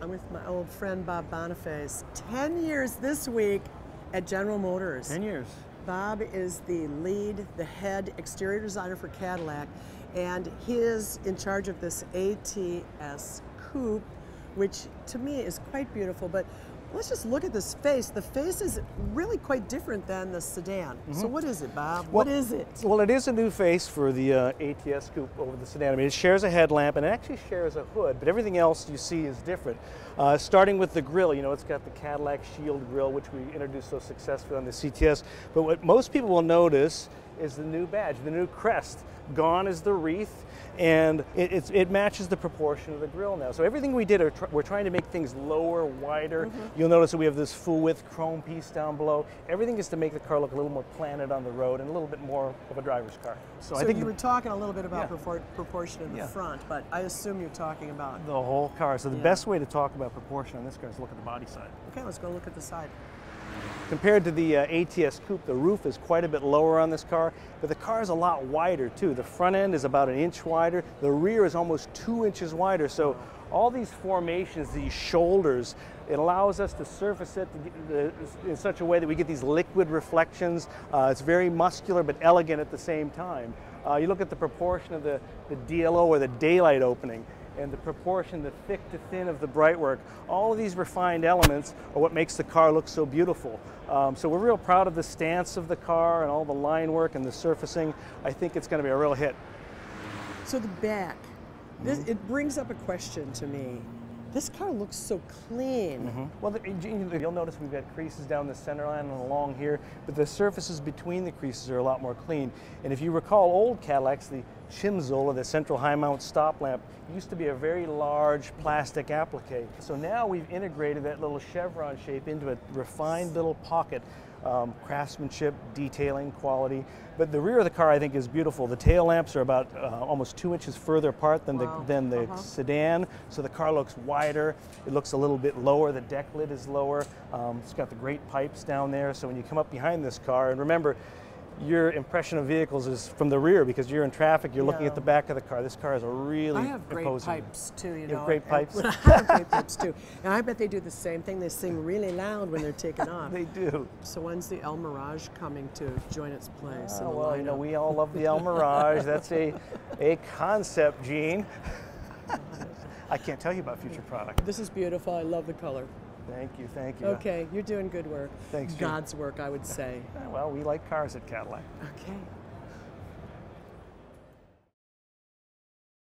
I'm with my old friend Bob Boniface. 10 years this week at General Motors. 10 years. Bob is the head exterior designer for Cadillac, and he is in charge of this ATS Coupe, which to me is quite beautiful. But let's just look at this face. The face is really quite different than the sedan. So what is it, Bob? What is it? Well, it is a new face for the ATS Coupe over the sedan. I mean, it shares a headlamp and it actually shares a hood, but everything else you see is different. Starting with the grille, you know, it's got the Cadillac Shield grille, which we introduced so successfully on the CTS. But what most people will notice is the new badge, the new crest. Gone is the wreath, and it matches the proportion of the grille now. So everything we did, we're trying to make things lower, wider. You'll notice that we have this full width chrome piece down below. Everything is to make the car look a little more planted on the road and a little bit more of a driver's car. So I think you were talking a little bit about proportion in the front, but I assume you're talking about the whole car. So the best way to talk about proportion on this car is look at the body side. Okay, let's go look at the side. Compared to the ATS Coupe, the roof is quite a bit lower on this car, but the car is a lot wider too. The front end is about 1 inch wider, the rear is almost 2 inches wider. So all these formations, these shoulders, it allows us to surface it in such a way that we get these liquid reflections. It's very muscular but elegant at the same time. You look at the proportion of the DLO, or the daylight opening, and the proportion, the thick to thin of the brightwork. All of these refined elements are what makes the car look so beautiful. So we're real proud of the stance of the car and all the line work and the surfacing. I think it's going to be a real hit. So the back, it brings up a question to me. This car looks so clean. Well, you'll notice we've got creases down the center line and along here, but the surfaces between the creases are a lot more clean. And if you recall old Cadillacs, the Chimzol, or the central high mount stop lamp, used to be a very large plastic applique. So now we've integrated that little chevron shape into a refined little pocket. Craftsmanship, detailing, quality. But the rear of the car, I think, is beautiful. The tail lamps are about almost 2 inches further apart than the sedan, so the car looks wider. It looks a little bit lower. The deck lid is lower. It's got the great pipes down there, so when you come up behind this car, and remember, your impression of vehicles is from the rear, because you're in traffic, you're looking at the back of the car. This car is a really imposing. I have great pipes too, you know. You have great pipes? I have great pipes too. And I bet they do the same thing. They sing really loud when they're taking off. They do. So when's the El Mirage coming to join its place? Well, you know, we all love the El Mirage. That's a concept, Gene. I can't tell you about future product. This is beautiful. I love the color. Thank you, thank you. Okay, you're doing good work. Thanks, Jim. God's work, I would say. Well, we like cars at Cadillac. Okay.